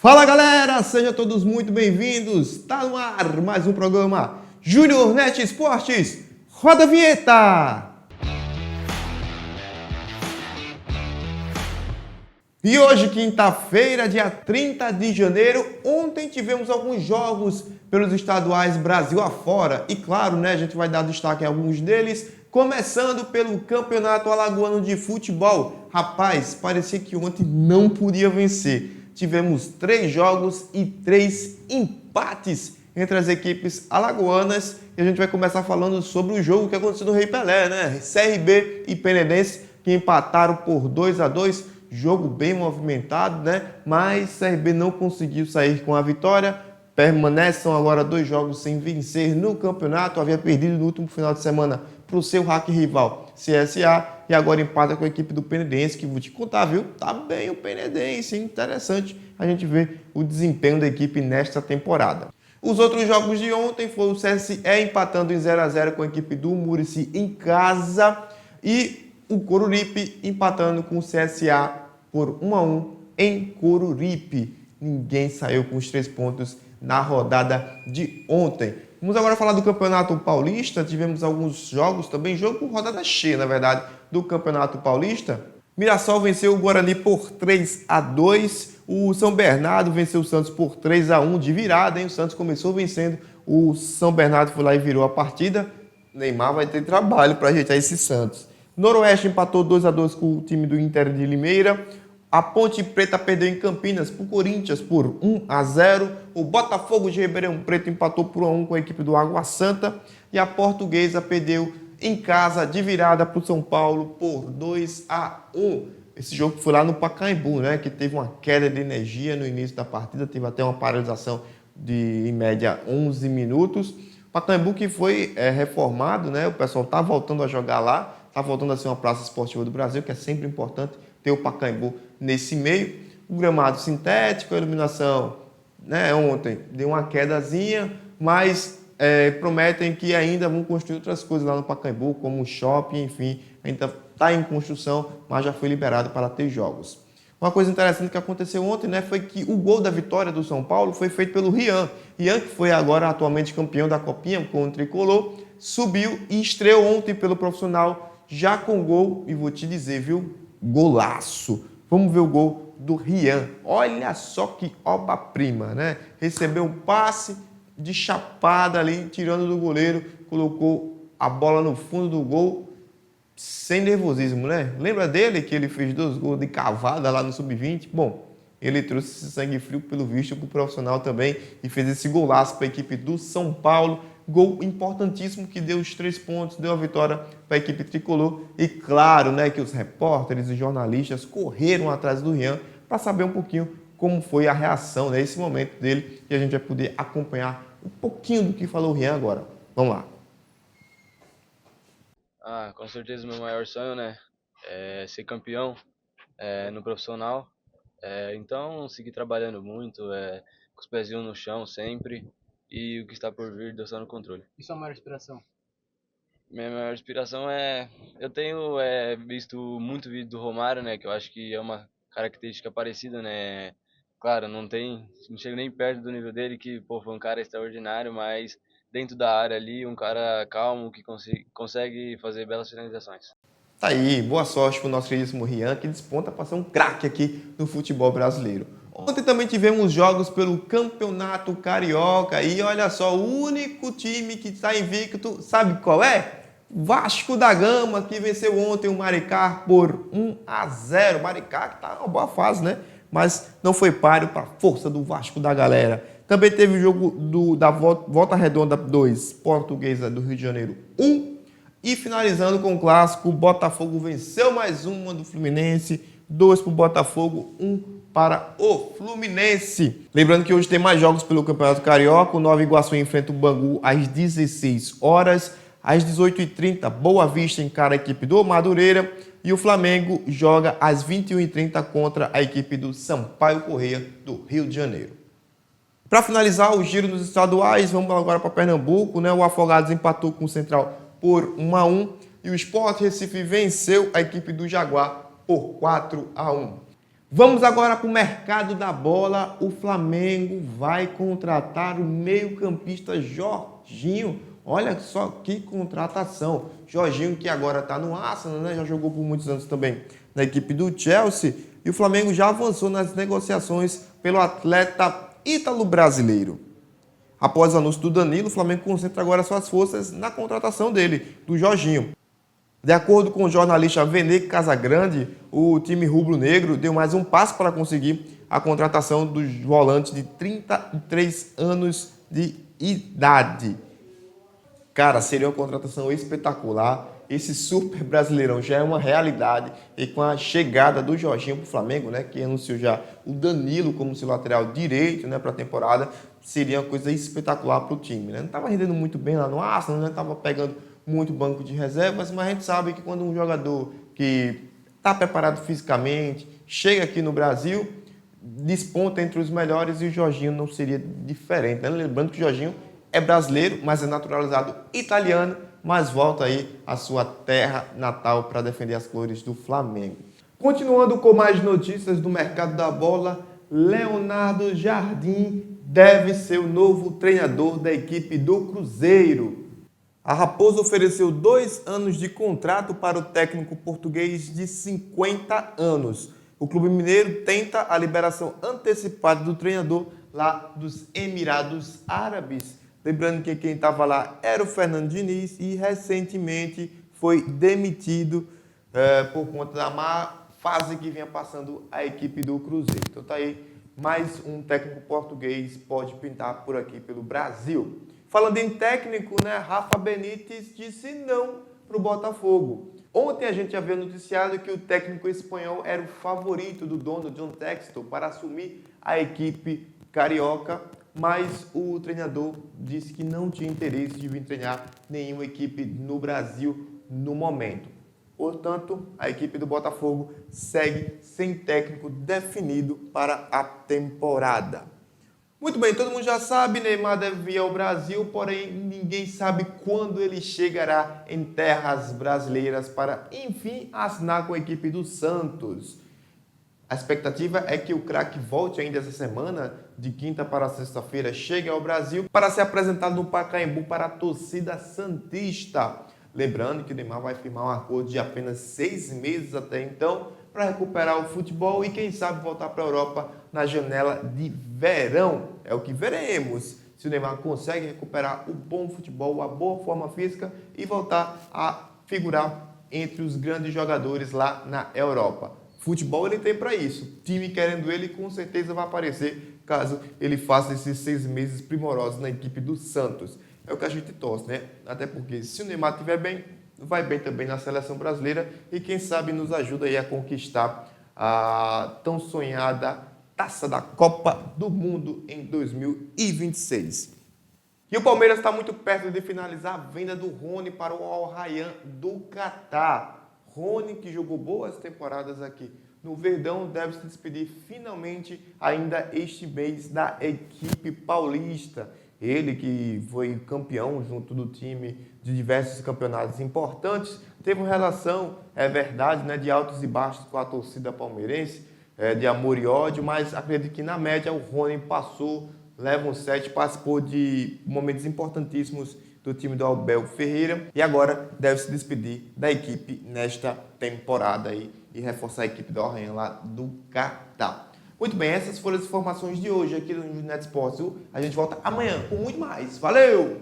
Fala galera, sejam todos muito bem-vindos. Tá no ar mais um programa Júnior Net Esportes. Roda a vinheta! E hoje, quinta-feira, dia 30 de janeiro, ontem tivemos alguns jogos pelos estaduais Brasil afora. E claro, né, a gente vai dar destaque a alguns deles, começando pelo Campeonato Alagoano de Futebol. Rapaz, parecia que ontem não podia vencer. Tivemos 3 jogos e 3 empates entre as equipes alagoanas. E a gente vai começar falando sobre o jogo que aconteceu no Rei Pelé, né? CRB e Penedense, que empataram por 2-2. Jogo bem movimentado, né? Mas CRB não conseguiu sair com a vitória. Permanecem agora 2 jogos sem vencer no campeonato. Havia perdido no último final de semana para o seu arquirrival CSA. E agora empata com a equipe do Penedense, que vou te contar, viu? Tá bem o Penedense, hein? Interessante a gente ver o desempenho da equipe nesta temporada. Os outros jogos de ontem foi o CSE empatando em 0-0 com a equipe do Muricy em casa e o Coruripe empatando com o CSA por 1-1 em Coruripe. Ninguém saiu com os 3 pontos na rodada de ontem. Vamos agora falar do Campeonato Paulista. Tivemos alguns jogos também, jogo com rodada cheia, na verdade, do Campeonato Paulista. Mirassol venceu o Guarani por 3-2. O São Bernardo venceu o Santos por 3-1 de virada, hein? O Santos começou vencendo, o São Bernardo foi lá e virou a partida. Neymar vai ter trabalho para ajeitar esse Santos. Noroeste empatou 2-2 com o time do Inter de Limeira. A Ponte Preta perdeu em Campinas para o Corinthians por 1-0. O Botafogo de Ribeirão Preto empatou por 1-1 com a equipe do Água Santa. E a Portuguesa perdeu em casa de virada para o São Paulo por 2-1. Esse jogo foi lá no Pacaembu, né, que teve uma queda de energia no início da partida. Teve até uma paralisação de, em média, 11 minutos. Pacaembu que foi reformado, né, o pessoal está voltando a jogar lá. Está voltando a ser uma praça esportiva do Brasil, que é sempre importante ter o Pacaembu nesse meio. O gramado sintético, a iluminação, né, ontem deu uma quedazinha, mas prometem que ainda vão construir outras coisas lá no Pacaembu, como o shopping, enfim, ainda está em construção, mas já foi liberado para ter jogos. Uma coisa interessante que aconteceu ontem, né, foi que o gol da vitória do São Paulo foi feito pelo Rian. Rian, que foi agora atualmente campeão da Copinha com o Tricolor, subiu e estreou ontem pelo profissional, já com gol, e vou te dizer, viu? Golaço. Vamos ver o gol do Rian. Olha só que obra-prima, né? Recebeu um passe de chapada ali, tirando do goleiro, colocou a bola no fundo do gol, sem nervosismo, né? Lembra dele que ele fez 2 gols de cavada lá no Sub-20? Bom, ele trouxe esse sangue frio, pelo visto, para o profissional também e fez esse golaço para a equipe do São Paulo. Gol importantíssimo que deu os 3 pontos, deu a vitória para a equipe tricolor. E claro, né, que os repórteres e jornalistas correram atrás do Rian para saber um pouquinho como foi a reação, né, esse momento dele. E a gente vai poder acompanhar um pouquinho do que falou o Rian agora. Vamos lá. Com certeza o meu maior sonho, né, é ser campeão no profissional. Então, seguir trabalhando muito, com os pezinhos no chão sempre. E o que está por vir, Deus está no controle. E sua maior inspiração? Minha maior inspiração eu tenho visto muito vídeo do Romário, né? Que eu acho que é uma característica parecida, né? Claro, não chega nem perto do nível dele, que pô, foi um cara extraordinário, mas dentro da área ali, um cara calmo que consegue fazer belas finalizações. Tá aí, boa sorte para o nosso queridíssimo Rian, que desponta para ser um craque aqui no futebol brasileiro. Ontem também tivemos jogos pelo Campeonato Carioca e olha só, o único time que está invicto, sabe qual é? Vasco da Gama, que venceu ontem o Maricá por 1-0. Maricá que está numa boa fase, né? Mas não foi páreo para a força do Vasco da galera. Também teve o jogo da Volta Redonda 2, Portuguesa do Rio de Janeiro 1. E finalizando com o clássico, o Botafogo venceu mais uma do Fluminense, 2 para o Botafogo, 1 para o Fluminense. Lembrando que hoje tem mais jogos pelo Campeonato Carioca. O Nova Iguaçu enfrenta o Bangu às 16 horas. Às 18h30, Boa Vista encara a equipe do Madureira. E o Flamengo joga às 21h30 contra a equipe do Sampaio Corrêa do Rio de Janeiro. Para finalizar o giro dos estaduais, vamos agora para Pernambuco, né? O Afogados empatou com o Central por 1-1 e o Sport Recife venceu a equipe do Jaguar por 4-1. Vamos agora para o mercado da bola. O Flamengo vai contratar o meio-campista Jorginho. Olha só que contratação. Jorginho, que agora está no Arsenal, né? Já jogou por muitos anos também na equipe do Chelsea. E o Flamengo já avançou nas negociações pelo atleta ítalo-brasileiro. Após o anúncio do Danilo, o Flamengo concentra agora suas forças na contratação dele, do Jorginho. De acordo com o jornalista Vene Casagrande, o time rubro-negro deu mais um passo para conseguir a contratação do volante de 33 anos de idade. Cara, seria uma contratação espetacular. Esse super brasileirão já é uma realidade. E com a chegada do Jorginho para o Flamengo, né, que anunciou já o Danilo como seu lateral direito, né, para a temporada, seria uma coisa espetacular para o time. Né? Não estava rendendo muito bem lá no Arsenal, não estava pegando muito banco de reservas, mas a gente sabe que quando um jogador que está preparado fisicamente, chega aqui no Brasil, desponta entre os melhores, e o Jorginho não seria diferente. Né? Lembrando que o Jorginho é brasileiro, mas é naturalizado italiano, mas volta aí à sua terra natal para defender as cores do Flamengo. Continuando com mais notícias do mercado da bola, Leonardo Jardim deve ser o novo treinador da equipe do Cruzeiro. A Raposa ofereceu 2 anos de contrato para o técnico português de 50 anos. O clube mineiro tenta a liberação antecipada do treinador lá dos Emirados Árabes. Lembrando que quem estava lá era o Fernando Diniz e recentemente foi demitido por conta da má fase que vinha passando a equipe do Cruzeiro. Então tá aí, mais um técnico português pode pintar por aqui pelo Brasil. Falando em técnico, né, Rafa Benítez disse não para o Botafogo. Ontem a gente já viu noticiado que o técnico espanhol era o favorito do dono John Textor para assumir a equipe carioca, mas o treinador disse que não tinha interesse de vir treinar nenhuma equipe no Brasil no momento. Portanto, a equipe do Botafogo segue sem técnico definido para a temporada. Muito bem, todo mundo já sabe, Neymar deve vir ao Brasil, porém ninguém sabe quando ele chegará em terras brasileiras para, enfim, assinar com a equipe do Santos. A expectativa é que o craque volte ainda essa semana, de quinta para sexta-feira, chegue ao Brasil para ser apresentado no Pacaembu para a torcida santista. Lembrando que o Neymar vai firmar um acordo de apenas 6 meses até então, para recuperar o futebol e, quem sabe, voltar para a Europa na janela de verão. É o que veremos, se o Neymar consegue recuperar o bom futebol, a boa forma física e voltar a figurar entre os grandes jogadores lá na Europa. Futebol ele tem para isso. Time querendo ele, com certeza vai aparecer caso ele faça esses 6 meses primorosos na equipe do Santos. É o que a gente torce, né? Até porque se o Neymar estiver bem, vai bem também na seleção brasileira e quem sabe nos ajuda aí a conquistar a tão sonhada Taça da Copa do Mundo em 2026. E o Palmeiras está muito perto de finalizar a venda do Rony para o Al Rayyan do Catar. Rony, que jogou boas temporadas aqui no Verdão, deve se despedir finalmente ainda este mês da equipe paulista. Ele que foi campeão junto do time de diversos campeonatos importantes, teve uma relação, é verdade, né, de altos e baixos com a torcida palmeirense, de amor e ódio, mas acredito que na média o Rony passou, leva um 7, participou de momentos importantíssimos do time do Abel Ferreira e agora deve se despedir da equipe nesta temporada aí e reforçar a equipe do Al Rayyan lá do Catar. Muito bem, essas foram as informações de hoje aqui no NetSports. A gente volta amanhã com muito mais. Valeu!